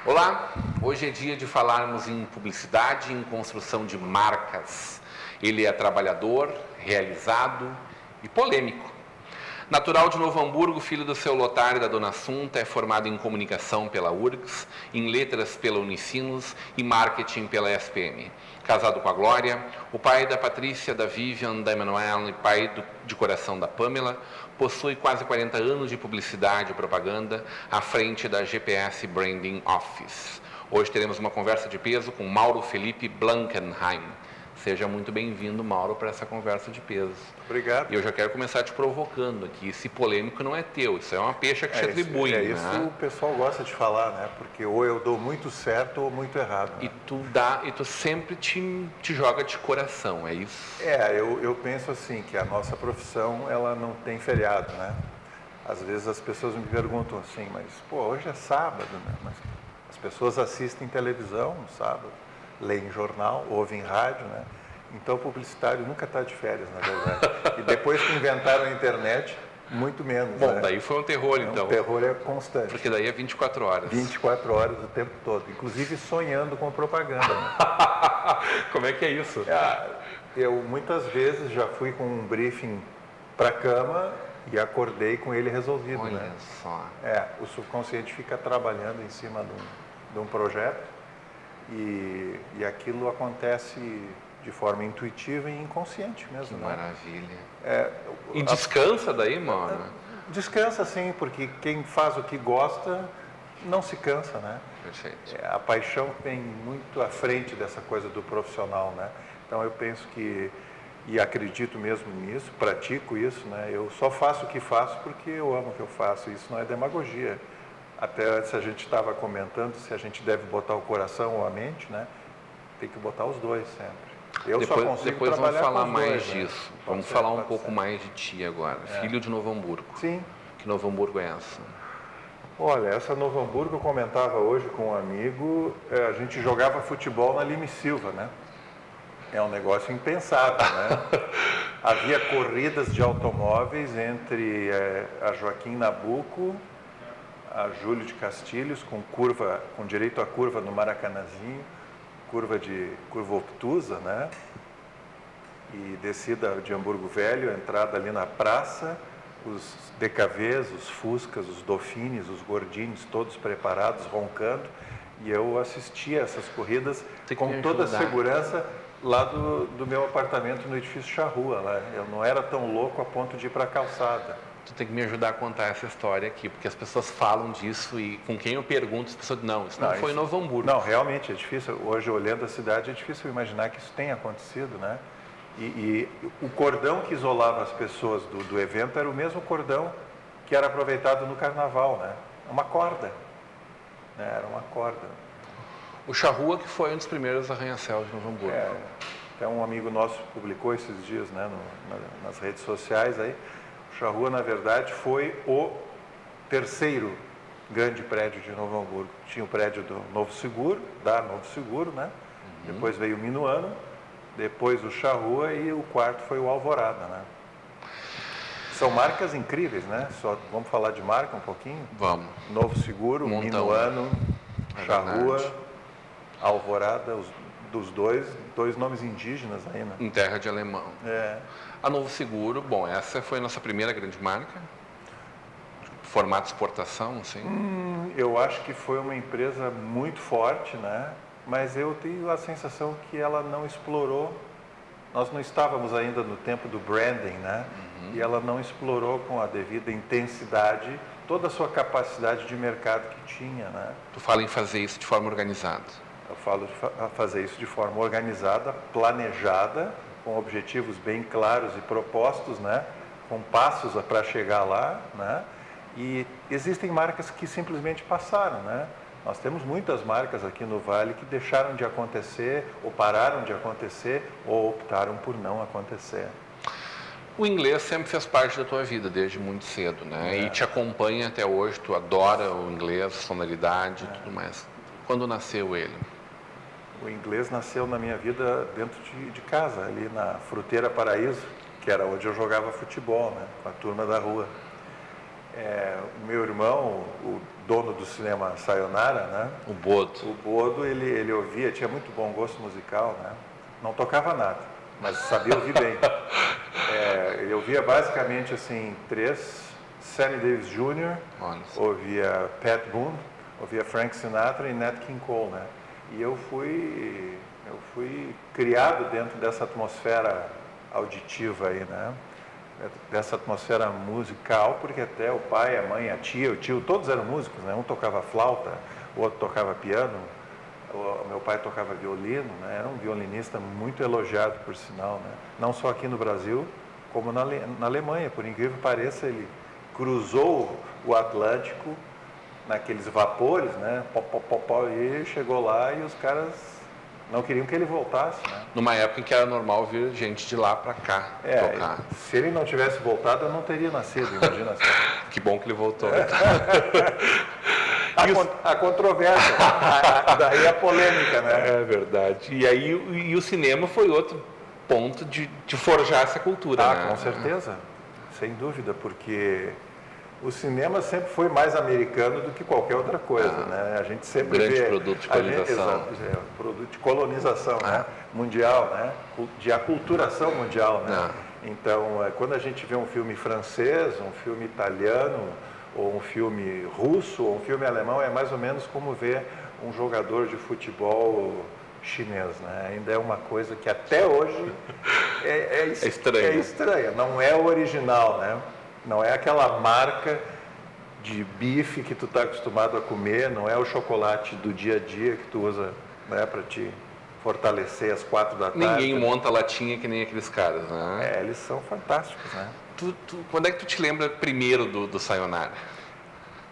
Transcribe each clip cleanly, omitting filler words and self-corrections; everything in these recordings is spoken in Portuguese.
Olá, hoje é dia de falarmos em publicidade e em construção de marcas. Ele é trabalhador, realizado e polêmico. Natural de Novo Hamburgo, filho do seu Lotário e da Dona Assunta, é formado em comunicação pela URGS, em letras pela Unicinos e marketing pela SPM. Casado com a Glória, o pai da Patrícia, da Vivian, da Emanuele e pai de coração da Pamela, possui quase 40 anos de publicidade e propaganda à frente da GPS Branding Office. Hoje teremos uma conversa de peso com Mauro Felipe Blankenheim. Seja muito bem-vindo, Mauro, para essa conversa de peso. Obrigado. E eu já quero começar te provocando aqui. Esse polêmico não é teu, isso é uma pecha que te atribui. Isso o pessoal gosta de falar, né? Porque ou eu dou muito certo ou muito errado. Né? E tu sempre te joga de coração, é isso? Eu penso assim, que a nossa profissão, ela não tem feriado, né? Às vezes as pessoas me perguntam assim, mas, hoje é sábado, né? Mas as pessoas assistem televisão no sábado, leem jornal, ouvem rádio, né? Então o publicitário nunca está de férias, na verdade. E depois que inventaram a internet, muito menos. Bom, né? Daí foi um terror, então. O terror é constante. Porque daí é 24 horas. 24 horas o tempo todo, inclusive sonhando com propaganda. Né? Como é que é isso? Eu muitas vezes já fui com um briefing para a cama e acordei com ele resolvido. Olha né? só. O subconsciente fica trabalhando em cima de um projeto e aquilo acontece de forma intuitiva e inconsciente mesmo. Que né? maravilha. E descansa daí, mano? Descansa sim, porque quem faz o que gosta não se cansa, né? Perfeito. A paixão vem muito à frente dessa coisa do profissional, né? Então eu penso que, e acredito mesmo nisso, pratico isso, né? Eu só faço o que faço porque eu amo o que eu faço, isso não é demagogia. Até antes a gente estava comentando se a gente deve botar o coração ou a mente, né? Tem que botar os dois sempre. Depois vamos falar mais dois, disso. Né? Vamos falar um pouco mais de ti agora. Filho de Novo Hamburgo. Sim. Que Novo Hamburgo é essa? Olha, essa Novo Hamburgo eu comentava hoje com um amigo, a gente jogava futebol na Lime Silva, né? É um negócio impensável, né? Havia corridas de automóveis entre a Joaquim Nabuco, a Júlio de Castilhos, com direito à curva no Maracanãzinho, curva obtusa, né? E descida de Hamburgo Velho, entrada ali na praça, os DKVs, os Fuscas, os Dauphines, os Gordines, todos preparados, roncando. E eu assistia essas corridas com toda a segurança lá do meu apartamento no edifício Charrua. Lá. Eu não era tão louco a ponto de ir para a calçada. Tu tem que me ajudar a contar essa história aqui, porque as pessoas falam disso e com quem eu pergunto, as pessoas dizem, isso não foi em Novo Hamburgo. Não, realmente é difícil. Hoje, olhando a cidade, é difícil imaginar que isso tenha acontecido, né? E o cordão que isolava as pessoas do evento era o mesmo cordão que era aproveitado no carnaval, né? Uma corda. Né? Era uma corda. O Charrua que foi um dos primeiros arranha-céus de Novo Hamburgo. Até um amigo nosso publicou esses dias, né, nas redes sociais aí. O Charrua, na verdade, foi o terceiro grande prédio de Novo Hamburgo. Tinha o prédio do Novo Seguro, né? Uhum. Depois veio o Minuano, depois o Charrua e o quarto foi o Alvorada, né? São marcas incríveis, né? Só vamos falar de marca um pouquinho? Vamos. Novo Seguro, Minuano, Charrua, Alvorada, dos dois nomes indígenas aí, né? Em terra de alemão. A Novo Seguro, essa foi a nossa primeira grande marca? Formato de exportação, assim? Eu acho que foi uma empresa muito forte, né? Mas eu tenho a sensação que ela não explorou. Nós não estávamos ainda no tempo do branding, né? Uhum. E ela não explorou com a devida intensidade toda a sua capacidade de mercado que tinha, né? Tu fala em fazer isso de forma organizada? Eu falo de fazer isso de forma organizada, planejada, com objetivos bem claros e propostos, né? Com passos para chegar lá, né? E existem marcas que simplesmente passaram, né? Nós temos muitas marcas aqui no Vale que deixaram de acontecer, ou pararam de acontecer, ou optaram por não acontecer. O inglês sempre fez parte da tua vida, desde muito cedo, né? E te acompanha até hoje, tu adora o inglês, sonoridade e tudo mais. Quando nasceu ele? O inglês nasceu na minha vida dentro de casa, ali na Fruteira Paraíso, que era onde eu jogava futebol, né? Com a turma da rua. O meu irmão, o dono do cinema Sayonara, né? O Bodo. O Bodo, ele ouvia, tinha muito bom gosto musical, né? Não tocava nada, mas sabia ouvir bem. Ele ouvia basicamente assim, 3, Sammy Davis Jr., ouvia Pat Boone, ouvia Frank Sinatra e Nat King Cole, né? E eu fui criado dentro dessa atmosfera auditiva aí, né? Dessa atmosfera musical, porque até o pai, a mãe, a tia, o tio, todos eram músicos, né? Um tocava flauta, o outro tocava piano, o meu pai tocava violino, né? Era um violinista muito elogiado, por sinal, né? Não só aqui no Brasil, como na Alemanha. Por incrível que pareça, ele cruzou o Atlântico naqueles vapores, né? E chegou lá e os caras não queriam que ele voltasse, né? Numa época em que era normal vir gente de lá para cá tocar. Se ele não tivesse voltado, eu não teria nascido, imagina só. Que bom que ele voltou. A controvérsia, daí a polêmica, né? É verdade. E aí o cinema foi outro ponto de forjar essa cultura, né? Com certeza, sem dúvida, porque o cinema sempre foi mais americano do que qualquer outra coisa, né? A gente sempre grande vê... produto de colonização. Produto de colonização, né? Mundial, né? De aculturação mundial, né? Então, quando a gente vê um filme francês, um filme italiano, ou um filme russo, ou um filme alemão, é mais ou menos como ver um jogador de futebol chinês, né? Ainda é uma coisa que até hoje é estranha, não é o original, né? Não é aquela marca de bife que tu está acostumado a comer, não é o chocolate do dia a dia que tu usa, né, para te fortalecer às 4 da tarde. Ninguém monta latinha que nem aqueles caras, né? Eles são fantásticos, né? Quando é que tu te lembra primeiro do Sayonara?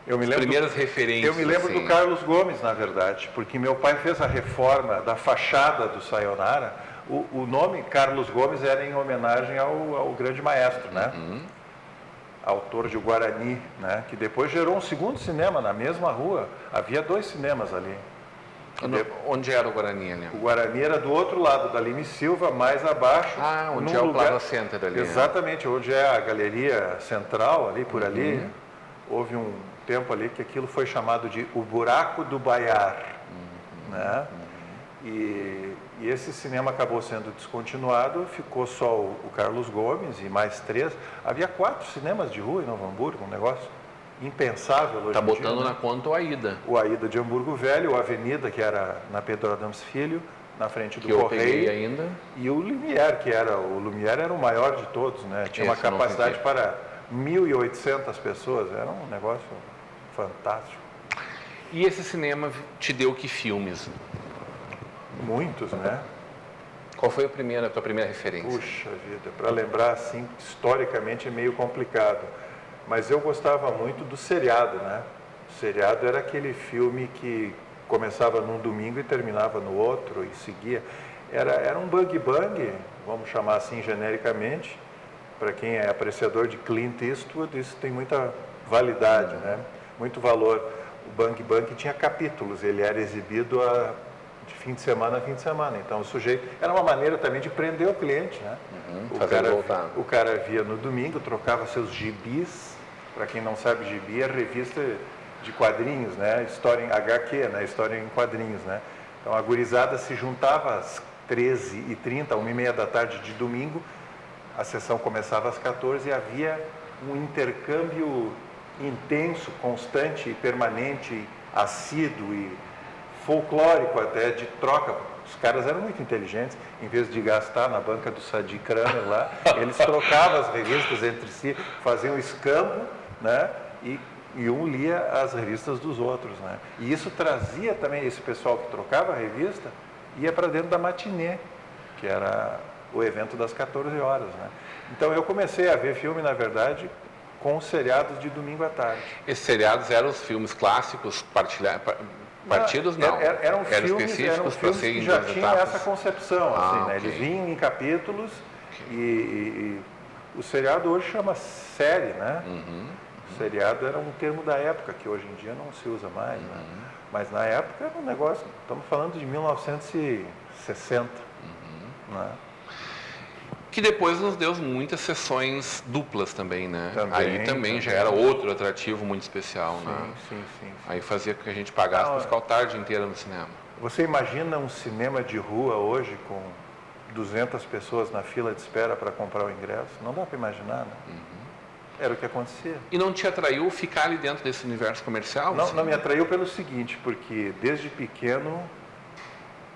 Primeiras referências. Eu me lembro assim. do Carlos Gomes, na verdade, porque meu pai fez a reforma da fachada do Sayonara. O nome Carlos Gomes era em homenagem ao grande maestro, né? Autor de O Guarani, né? Que depois gerou um segundo cinema na mesma rua. Havia 2 cinemas ali. Onde era o Guarani ali? O Guarani era do outro lado da Lima e Silva, mais abaixo. Onde é o Plaza Center ali. Exatamente, onde é a Galeria Central, ali por ali. Houve um tempo ali que aquilo foi chamado de o Buraco do Baiar, né? E esse cinema acabou sendo descontinuado, ficou só o Carlos Gomes e mais 3. Havia 4 cinemas de rua em Novo Hamburgo, um negócio impensável hoje em dia. Está botando na conta o AIDA. O AIDA de Hamburgo Velho, o Avenida, que era na Pedro Adams Filho, na frente do que Correio. Eu peguei ainda. E o Lumière, o Lumière era o maior de todos, né? Tinha uma capacidade para 1.800 pessoas, era um negócio fantástico. E esse cinema te deu que filmes? Muitos, né? Qual foi a tua primeira referência? Puxa vida, para lembrar assim, historicamente é meio complicado. Mas eu gostava muito do seriado, né? O seriado era aquele filme que começava num domingo e terminava no outro e seguia. Era um bang-bang, vamos chamar assim genericamente. Para quem é apreciador de Clint Eastwood, isso tem muita validade, né? Muito valor. O Bang Bang tinha capítulos, ele era exibido de fim de semana a fim de semana. Então, o sujeito... Era uma maneira também de prender o cliente, né? O cara via no domingo, trocava seus gibis. Para quem não sabe, gibi é revista de quadrinhos, né? História em HQ, né? História em quadrinhos, né? Então, a gurizada se juntava às 13h30, 1h30 da tarde de domingo. A sessão começava às 14h e havia um intercâmbio intenso, constante, permanente, assíduo e folclórico até, de troca. Os caras eram muito inteligentes, em vez de gastar na banca do Sadi Kramer lá, eles trocavam as revistas entre si, faziam escambo, né? E um lia as revistas dos outros, né? E isso trazia também, esse pessoal que trocava a revista, ia para dentro da matinê, que era o evento das 14 horas, né? Então eu comecei a ver filme, na verdade, com os seriados de domingo à tarde. Esses seriados eram os filmes clássicos partidos? Não. Eram filmes que já tinham essa concepção, assim, né? Eles vinham em capítulos e O seriado hoje chama série, né? O seriado era um termo da época, que hoje em dia não se usa mais, né? Mas na época era um negócio, estamos falando de 1960, né? Que depois nos deu muitas sessões duplas também, né? Também, Aí também já era outro atrativo muito especial, né? Sim. Aí fazia com que a gente pagasse para ficar o tarde inteira no cinema. Você imagina um cinema de rua hoje com 200 pessoas na fila de espera para comprar o ingresso? Não dá para imaginar, né? Era o que acontecia. E não te atraiu ficar ali dentro desse universo comercial? Não me atraiu pelo seguinte, porque desde pequeno,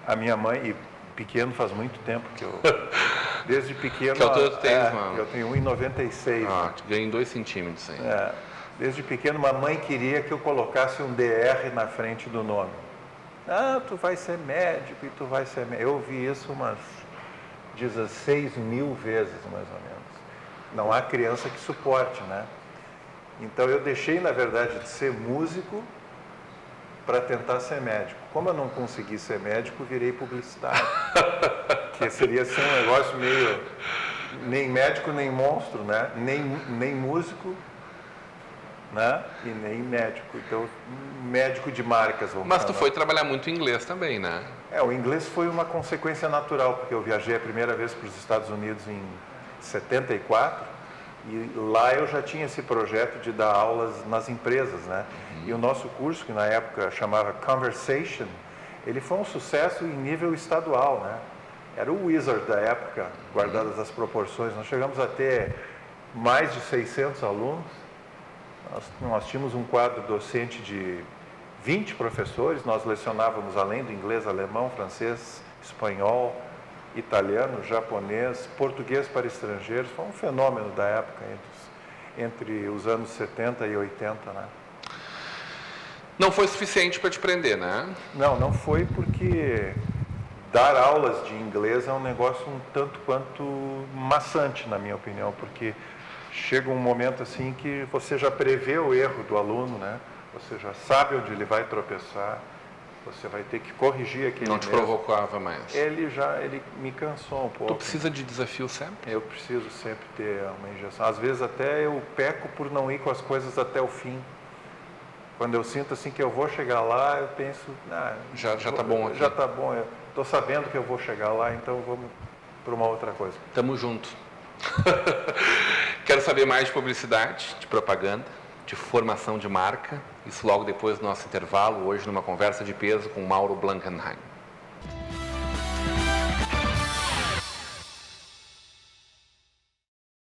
a minha mãe, e pequeno faz muito tempo que eu... Desde pequeno... Que altura tu tens, mano? Eu tenho 1,96. Te ganhei 2 centímetros aí. Desde pequeno, mamãe queria que eu colocasse um DR na frente do nome. Tu vai ser médico e tu vai ser médico. Eu ouvi isso umas 16 mil vezes, mais ou menos. Não há criança que suporte, né? Então eu deixei, na verdade, de ser músico para tentar ser médico. Como eu não consegui ser médico, virei publicitário. Que seria assim um negócio meio... Nem médico, nem monstro, né? Nem músico, né? E nem médico. Então, médico de marcas, vamos Mas tu chamar. foi trabalhar muito inglês também, né? O inglês foi uma consequência natural, porque eu viajei a primeira vez para os Estados Unidos em 74, e lá eu já tinha esse projeto de dar aulas nas empresas, né? E o nosso curso, que na época chamava Conversation, ele foi um sucesso em nível estadual, né? Era o Wizard da época, guardadas as proporções. Nós chegamos a ter mais de 600 alunos. Nós tínhamos um quadro docente de 20 professores. Nós lecionávamos, além do inglês, alemão, francês, espanhol, italiano, japonês, português para estrangeiros. Foi um fenômeno da época, entre os anos 70 e 80, né? Não foi suficiente para te prender, né? Não foi, porque dar aulas de inglês é um negócio um tanto quanto maçante, na minha opinião, porque chega um momento assim que você já prevê o erro do aluno, né? Você já sabe onde ele vai tropeçar, você vai ter que corrigir aquele Não te provocava mais. Ele me cansou um pouco. Tu precisa de desafio sempre? Eu preciso sempre ter uma injeção. Às vezes até eu peco por não ir com as coisas até o fim. Quando eu sinto assim que eu vou chegar lá, eu penso, já está bom aqui. Já está bom, eu estou sabendo que eu vou chegar lá, então vamos para uma outra coisa. Tamo junto. Quero saber mais de publicidade, de propaganda, de formação de marca. Isso logo depois do nosso intervalo, hoje numa conversa de peso com Mauro Blankenheim.